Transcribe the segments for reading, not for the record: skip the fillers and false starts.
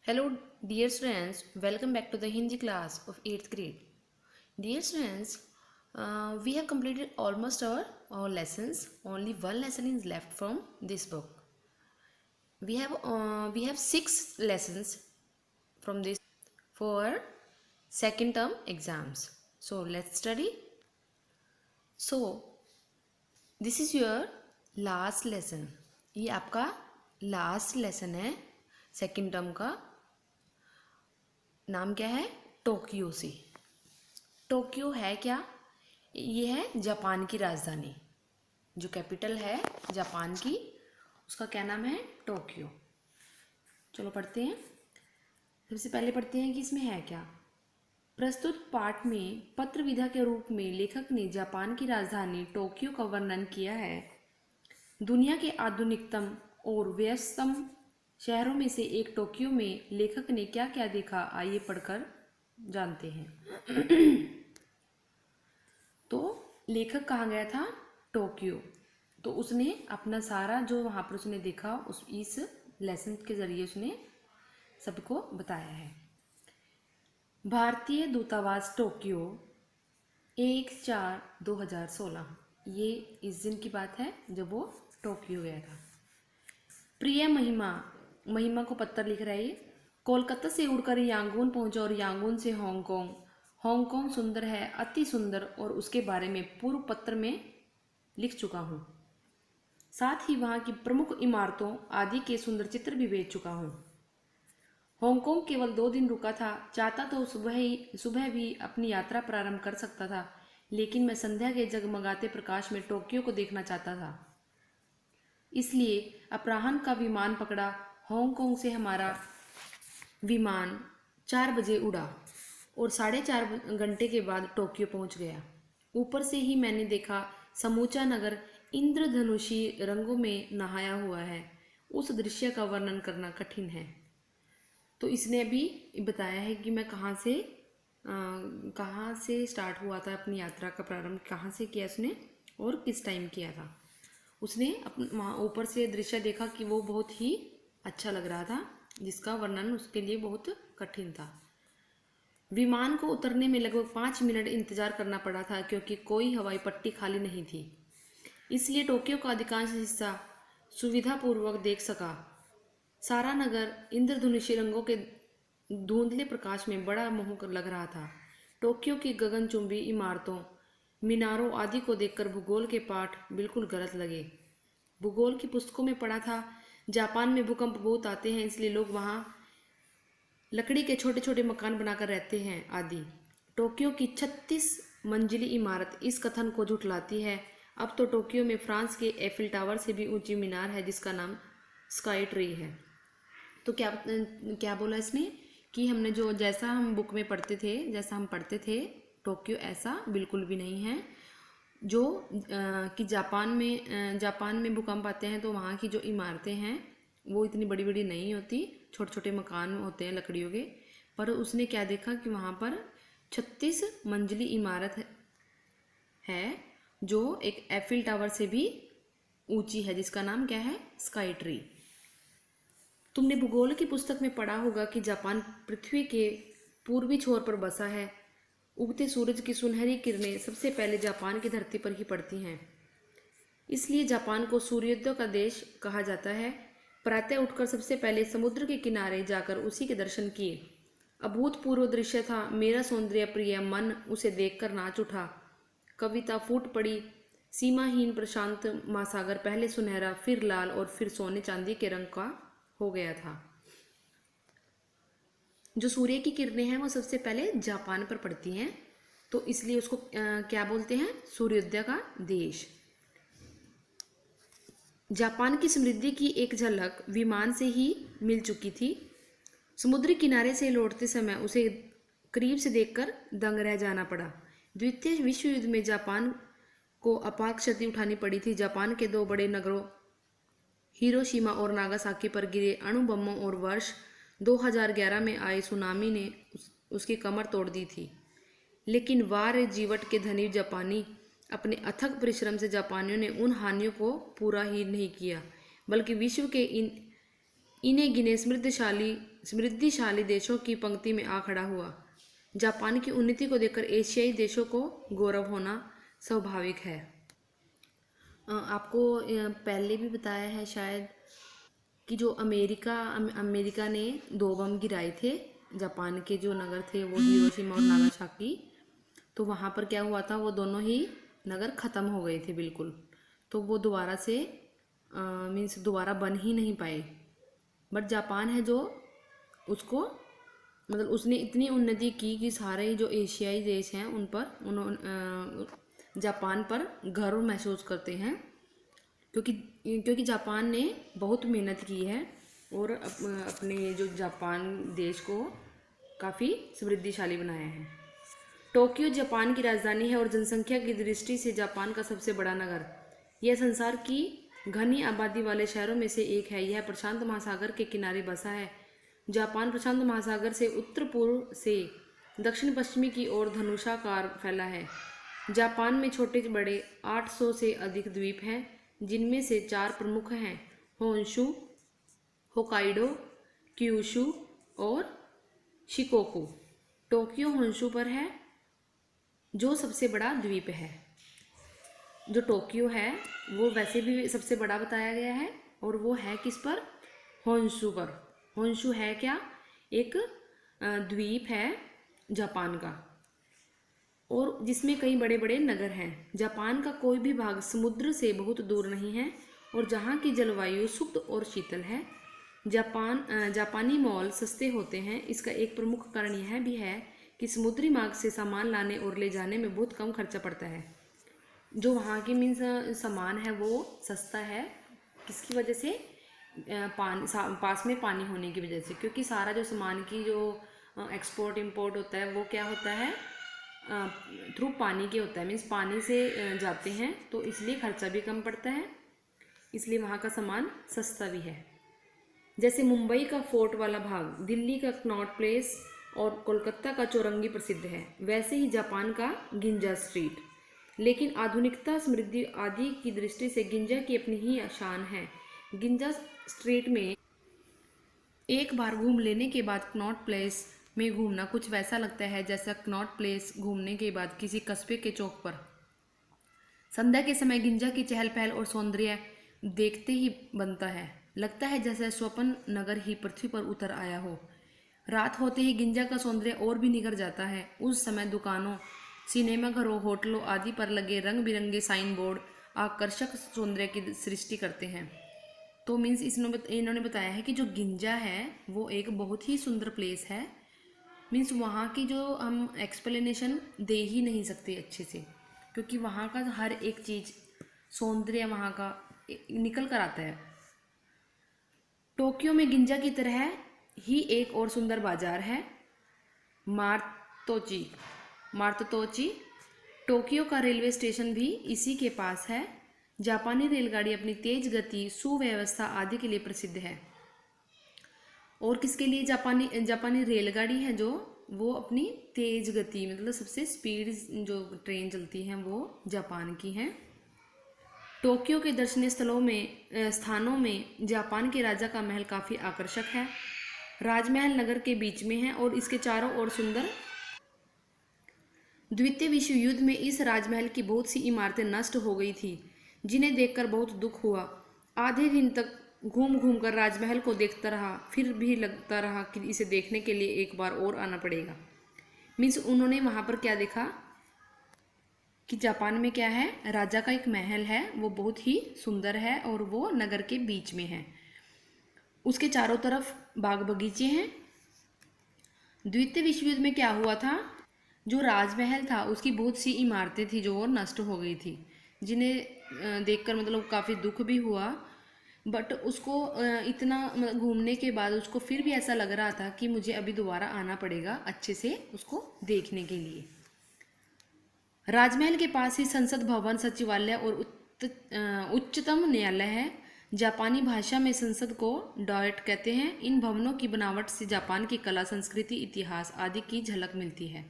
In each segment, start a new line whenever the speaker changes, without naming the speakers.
Hello, dear students. Welcome back to the Hindi class of 8th grade. Dear students, we have completed almost our lessons. Only one lesson is left from this book. We have 6 lessons from this for second term exams. So let's study. So this is your last lesson. ये आपका last lesson है second term का. नाम क्या है? Tokyo से. Tokyo है क्या? ये है जापान की राजधानी. जो कैपिटल है जापान की, उसका क्या नाम है? टोक्यो. चलो पढ़ते हैं. सबसे पहले पढ़ते हैं कि इसमें है क्या. प्रस्तुत पाठ में पत्र विधा के रूप में लेखक ने जापान की राजधानी टोक्यो का वर्णन किया है. दुनिया के आधुनिकतम और व्यस्ततम शहरों में से एक टोक्यो में लेखक ने क्या क्या देखा, आइए पढ़कर जानते हैं. तो लेखक कहाँ गया था? टोक्यो. तो उसने अपना सारा जो वहाँ पर उसने देखा इस लेसन के ज़रिए उसने सबको बताया है. भारतीय दूतावास टोक्यो 1/4/2016. ये इस दिन की बात है जब वो टोक्यो गया था. प्रिय महिमा को पत्र लिख रहा है ये. कोलकाता से उड़कर यांगून पहुंचा और यांगून से हांगकांग. हांगकांग सुंदर है, अति सुंदर, और उसके बारे में पूर्व पत्र में लिख चुका हूँ. साथ ही वहाँ की प्रमुख इमारतों आदि के सुंदर चित्र भी भेज चुका हूँ. हांगकांग केवल 2 दिन रुका था. चाहता तो सुबह भी अपनी यात्रा प्रारंभ कर सकता था, लेकिन मैं संध्या के जगमगाते प्रकाश में टोक्यो को देखना चाहता था. इसलिए अपराह्न का विमान पकड़ा. हांगकांग से हमारा विमान 4 बजे उड़ा और 4.5 घंटे के बाद टोक्यो पहुंच गया. ऊपर से ही मैंने देखा समूचा नगर इंद्रधनुषी रंगों में नहाया हुआ है. उस दृश्य का वर्णन करना कठिन है. तो इसने अभी बताया है कि मैं कहाँ से स्टार्ट हुआ था, अपनी यात्रा का प्रारंभ कहाँ से किया उसने और किस टाइम किया था. उसने वहाँ ऊपर से दृश्य देखा कि वो बहुत ही अच्छा लग रहा था, जिसका वर्णन उसके लिए बहुत कठिन था. विमान को उतरने में लगभग 5 मिनट इंतजार करना पड़ा था, क्योंकि कोई हवाई पट्टी खाली नहीं थी. इसलिए टोक्यो का अधिकांश हिस्सा सुविधापूर्वक देख सका. सारा नगर इंद्रधनुषी रंगों के धुंधले प्रकाश में बड़ा मोहक लग रहा था. टोक्यो की गगनचुंबी इमारतों, मीनारों आदि को देखकर भूगोल के पाठ बिल्कुल गलत लगे. भूगोल की पुस्तकों में पढ़ा था जापान में भूकंप बहुत आते हैं, इसलिए लोग वहाँ लकड़ी के छोटे छोटे मकान बनाकर रहते हैं आदि. टोक्यो की 36 मंजिली इमारत इस कथन को झुठलाती है. अब तो टोक्यो में फ्रांस के एफिल टावर से भी ऊंची मीनार है, जिसका नाम स्काई ट्री है. तो क्या बोला इसने कि हमने जो जैसा हम बुक में पढ़ते थे, जैसा हम पढ़ते थे टोक्यो, ऐसा बिल्कुल भी नहीं है. जो कि जापान में भूकंप आते हैं तो वहाँ की जो इमारतें हैं वो इतनी बड़ी बड़ी नहीं होती, छोटे छोटे मकान होते हैं लकड़ियों के. पर उसने क्या देखा कि वहाँ पर 36 मंजिली इमारत है जो एक एफिल टावर से भी ऊंची है, जिसका नाम क्या है? Sky tree. तुमने भूगोल की पुस्तक में पढ़ा होगा कि जापान पृथ्वी के पूर्वी छोर पर बसा है. उगते सूरज की सुनहरी किरणें सबसे पहले जापान की धरती पर ही पड़ती हैं, इसलिए जापान को सूर्योदय का देश कहा जाता है. प्रातः उठकर सबसे पहले समुद्र के किनारे जाकर उसी के दर्शन किए. अभूतपूर्व दृश्य था. मेरा सौंदर्य प्रिय मन उसे देखकर नाच उठा. कविता फूट पड़ी. सीमाहीन प्रशांत महासागर पहले सुनहरा, फिर लाल और फिर सोने चांदी के रंग का हो गया था. जो सूर्य की किरणें हैं वो सबसे पहले जापान पर पड़ती हैं, तो इसलिए उसको क्या बोलते हैं? सूर्योदय का देश. जापान की समृद्धि की एक झलक विमान से ही मिल चुकी थी. समुद्री किनारे से लौटते समय उसे करीब से देखकर दंग रह जाना पड़ा. द्वितीय विश्व युद्ध में जापान को अपार क्षति उठानी पड़ी थी. जापान के 2 बड़े नगरों हिरोशिमा और नागासाकी पर गिरे अणु बमों और वर्ष 2011 में आए सुनामी ने उसकी कमर तोड़ दी थी. लेकिन वार जीवट के धनी जापानी अपने अथक परिश्रम से जापानियों ने उन हानियों को पूरा ही नहीं किया, बल्कि विश्व के इन्हें गिने समृद्धशाली समृद्धिशाली देशों की पंक्ति में आ खड़ा हुआ। जापान की उन्नति को देखकर एशियाई देशों को गौरव होना स्वाभाविक है। आपको पहले भी बताया है शायद कि जो अमेरिका ने 2 बम गिराए थे जापान के जो नगर थे वो हिरोशिमा और नागासाकी। तो वहाँ पर क्या हुआ था, वो दोनों ही नगर ख़त्म हो गए थे बिल्कुल। तो वो दोबारा से मीन्स दोबारा बन ही नहीं पाए। बट जापान है जो उसको मतलब उसने इतनी उन्नति की कि सारे जो एशियाई देश हैं उन पर जापान पर गर्व महसूस करते हैं, क्योंकि जापान ने बहुत मेहनत की है और अपने जो जापान देश को काफ़ी समृद्धिशाली बनाया है। टोक्यो जापान की राजधानी है और जनसंख्या की दृष्टि से जापान का सबसे बड़ा नगर। यह संसार की घनी आबादी वाले शहरों में से एक है। यह प्रशांत महासागर के किनारे बसा है। जापान प्रशांत महासागर से उत्तर पूर्व से दक्षिण पश्चिमी की ओर धनुषाकार फैला है। जापान में छोटे बड़े 800 से अधिक द्वीप हैं, जिनमें से 4 प्रमुख हैं, होन्शु, होकाइडो, क्यूशु और शिकोकू। टोक्यो होन्शु पर है, जो सबसे बड़ा द्वीप है। जो टोक्यो है वो वैसे भी सबसे बड़ा बताया गया है और वो है किस पर, होन्शु पर। होन्शु है क्या, एक द्वीप है जापान का और जिसमें कई बड़े बड़े नगर हैं। जापान का कोई भी भाग समुद्र से बहुत दूर नहीं है और जहाँ की जलवायु शुष्क और शीतल है। जापानी मॉल सस्ते होते हैं। इसका एक प्रमुख कारण यह भी है कि समुद्री मार्ग से सामान लाने और ले जाने में बहुत कम खर्चा पड़ता है। जो वहाँ की मीन्स सामान है वो सस्ता है, किसकी वजह से, पास में पानी होने की वजह से, क्योंकि सारा जो सामान की जो एक्सपोर्ट इंपोर्ट होता है वो क्या होता है, थ्रू पानी के होता है, मीन्स पानी से जाते हैं, तो इसलिए खर्चा भी कम पड़ता है, इसलिए वहाँ का सामान सस्ता भी है। जैसे मुंबई का फोर्ट वाला भाग, दिल्ली का कनॉट प्लेस और कोलकाता का चौरंगी प्रसिद्ध है, वैसे ही जापान का गिंजा स्ट्रीट। लेकिन आधुनिकता, समृद्धि आदि की दृष्टि से गिंजा की अपनी ही शान है। गिंजा स्ट्रीट में एक बार घूम लेने के बाद कनॉट प्लेस में घूमना कुछ वैसा लगता है जैसा कनॉट प्लेस घूमने के बाद किसी कस्बे के चौक पर। संध्या के समय गिंजा की चहल पहल और सौंदर्य देखते ही बनता है, लगता है जैसे स्वप्न नगर ही पृथ्वी पर उतर आया हो। रात होते ही गिंजा का सौंदर्य और भी निखर जाता है। उस समय दुकानों, सिनेमाघरों, होटलों आदि पर लगे रंग बिरंगे साइन बोर्ड आकर्षक सौंदर्य की सृष्टि करते हैं। तो मीन्स इन्होंने बताया है कि जो गिंजा है वो एक बहुत ही सुंदर प्लेस है। मीन्स वहाँ की जो हम एक्सप्लेनेशन दे ही नहीं सकते अच्छे से, क्योंकि वहाँ का हर एक चीज़ सौंदर्य वहाँ का निकल कर आता है। टोक्यो में गिंजा की तरह ही एक और सुंदर बाजार है, मार्तोची। टोक्यो का रेलवे स्टेशन भी इसी के पास है। जापानी रेलगाड़ी अपनी तेज गति, सुव्यवस्था आदि के लिए प्रसिद्ध है। और किसके लिए जापानी रेलगाड़ी है जो, वो अपनी तेज गति, मतलब सबसे स्पीड जो ट्रेन चलती हैं वो जापान की हैं। टोक्यो के दर्शनीय स्थानों में जापान के राजा का महल काफ़ी आकर्षक है। राजमहल नगर के बीच में है और इसके चारों ओर सुंदर। द्वितीय विश्व युद्ध में इस राजमहल की बहुत सी इमारतें नष्ट हो गई थी, जिन्हें देखकर बहुत दुख हुआ। आधे दिन तक घूम घूम कर राजमहल को देखता रहा, फिर भी लगता रहा कि इसे देखने के लिए एक बार और आना पड़ेगा। मीन्स उन्होंने वहाँ पर क्या देखा कि जापान में क्या है, राजा का एक महल है, वो बहुत ही सुंदर है और वो नगर के बीच में है। उसके चारों तरफ बाग बगीचे हैं। द्वितीय विश्व युद्ध में क्या हुआ था, जो राजमहल था उसकी बहुत सी इमारतें थी जो नष्ट हो गई थी, जिन्हें देखकर मतलब काफ़ी दुख भी हुआ। बट उसको इतना मतलब घूमने के बाद उसको फिर भी ऐसा लग रहा था कि मुझे अभी दोबारा आना पड़ेगा अच्छे से उसको देखने के लिए। राजमहल के पास ही संसद भवन, सचिवालय और उच्चतम न्यायालय है। जापानी भाषा में संसद को डॉयट कहते हैं। इन भवनों की बनावट से जापान की कला, संस्कृति, इतिहास आदि की झलक मिलती है।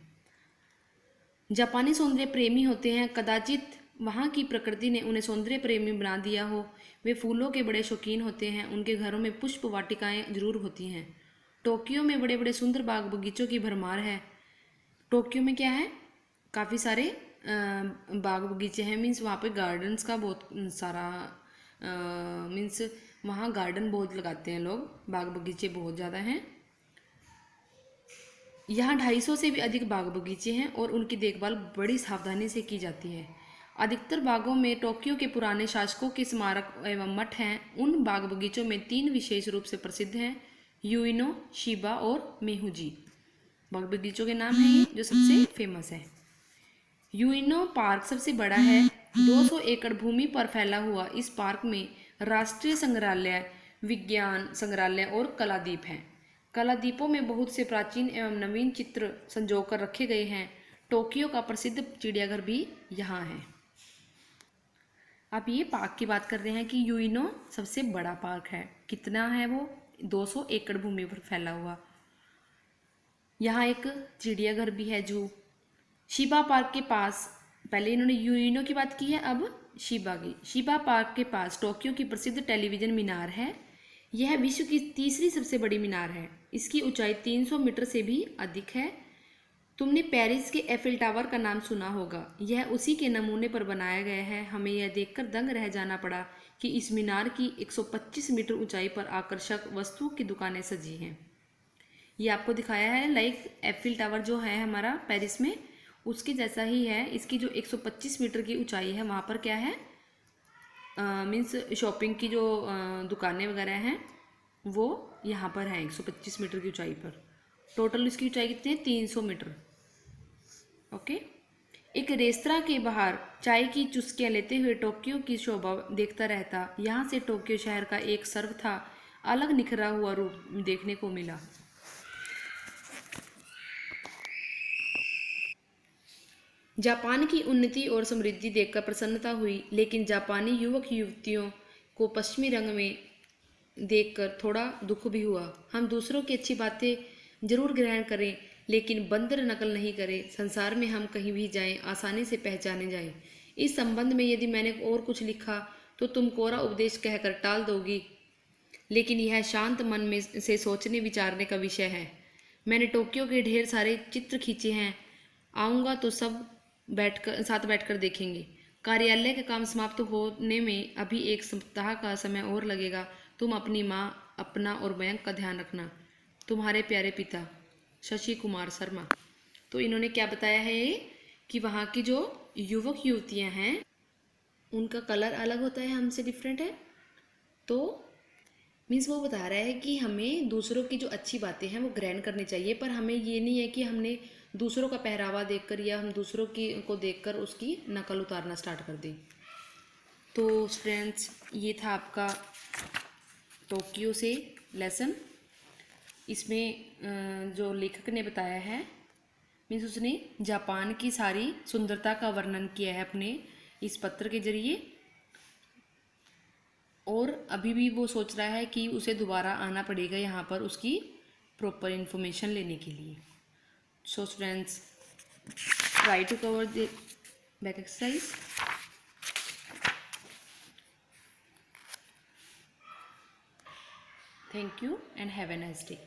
जापानी सौंदर्य प्रेमी होते हैं। कदाचित वहाँ की प्रकृति ने उन्हें सौंदर्य प्रेमी बना दिया हो। वे फूलों के बड़े शौकीन होते हैं। उनके घरों में पुष्प वाटिकाएं जरूर होती हैं। टोक्यो में बड़े बड़े सुंदर बाग बगीचों की भरमार है। टोक्यो में क्या है, काफ़ी सारे बाग बगीचे हैं, मीन्स वहाँ पे गार्डन्स का बहुत सारा मीन्स वहाँ गार्डन बहुत लगाते हैं लोग, बाग बगीचे बहुत ज़्यादा हैं। यहाँ 250 से भी अधिक बाग बगीचे हैं और उनकी देखभाल बड़ी सावधानी से की जाती है। अधिकतर बागों में टोक्यो के पुराने शासकों के स्मारक एवं मठ हैं। उन बाग बगीचों में 3 विशेष रूप से प्रसिद्ध हैं, यूइनो, शिबा और मेहुजी। बाग बगीचों के नाम हैं ये जो सबसे फेमस है। यूइनो पार्क सबसे बड़ा है। 200 एकड़ भूमि पर फैला हुआ इस पार्क में राष्ट्रीय संग्रहालय, विज्ञान संग्रहालय और कलादीप हैं। कलादीपों में बहुत से प्राचीन एवं नवीन चित्र संजोकर रखे गए हैं। टोक्यो का प्रसिद्ध चिड़ियाघर भी यहाँ है। अब ये पार्क की बात कर रहे हैं कि यूइनो सबसे बड़ा पार्क है। कितना है वो? 200 एकड़ भूमि पर फैला हुआ। यहाँ एक चिड़ियाघर भी है, जू। शिबा पार्क के पास, पहले इन्होंने यूइनो की बात की है, अब शिबा की। शिबा पार्क के पास टोक्यो की प्रसिद्ध टेलीविजन मीनार है। यह विश्व की तीसरी सबसे बड़ी मीनार है। इसकी ऊंचाई 300 मीटर से भी अधिक है। तुमने पेरिस के एफिल टावर का नाम सुना होगा, यह उसी के नमूने पर बनाया गया है। हमें यह देखकर दंग रह जाना पड़ा कि इस मीनार की 125 मीटर ऊंचाई पर आकर्षक वस्तुओं की दुकानें सजी हैं। ये आपको दिखाया है, लाइक एफिल टावर जो है हमारा पेरिस में, उसके जैसा ही है। इसकी जो 125 मीटर की ऊंचाई है, वहाँ पर क्या है, मीन्स शॉपिंग की जो दुकानें वगैरह हैं वो यहाँ पर हैं 125 मीटर की ऊंचाई पर। टोटल इसकी ऊंचाई कितनी है? 300 मीटर। ओके। एक रेस्तरां के बाहर चाय की चुस्कियाँ लेते हुए टोक्यो की शोभा देखता रहता। यहाँ से टोक्यो शहर का एक सर्वथा अलग निखरा हुआ रूप देखने को मिला। जापान की उन्नति और समृद्धि देखकर प्रसन्नता हुई, लेकिन जापानी युवक युवतियों को पश्चिमी रंग में देखकर थोड़ा दुख भी हुआ। हम दूसरों की अच्छी बातें जरूर ग्रहण करें, लेकिन बंदर नकल नहीं करें। संसार में हम कहीं भी जाएं, आसानी से पहचाने जाएं। इस संबंध में यदि मैंने और कुछ लिखा तो तुम कोरा उपदेश कहकर टाल दोगी, लेकिन यह शांत मन में से सोचने विचारने का विषय है। मैंने टोक्यो के ढेर सारे चित्र खींचे हैं। आऊँगा तो सब साथ बैठकर देखेंगे। कार्यालय का काम समाप्त होने में अभी 1 सप्ताह का समय और लगेगा। तुम अपनी माँ, अपना और बैंक का ध्यान रखना। तुम्हारे प्यारे पिता, शशि कुमार शर्मा। तो इन्होंने क्या बताया है ये, कि वहाँ की जो युवक युवतियाँ हैं उनका कलर अलग होता है, हमसे डिफरेंट है। तो मीन्स वो बता रहा है कि हमें दूसरों की जो अच्छी बातें हैं वो ग्रहण करनी चाहिए, पर हमें ये नहीं है कि हमने दूसरों का पहरावा देखकर या हम दूसरों की को देखकर उसकी नकल उतारना स्टार्ट कर दें। तो फ्रेंड्स, ये था आपका टोक्यो से लेसन। इसमें जो लेखक ने बताया है, मीन्स उसने जापान की सारी सुंदरता का वर्णन किया है अपने इस पत्र के जरिए, और अभी भी वो सोच रहा है कि उसे दोबारा आना पड़ेगा यहाँ पर उसकी प्रॉपर इन्फॉर्मेशन लेने के लिए। So friends, try to cover the back exercise. Thank you and have a nice day.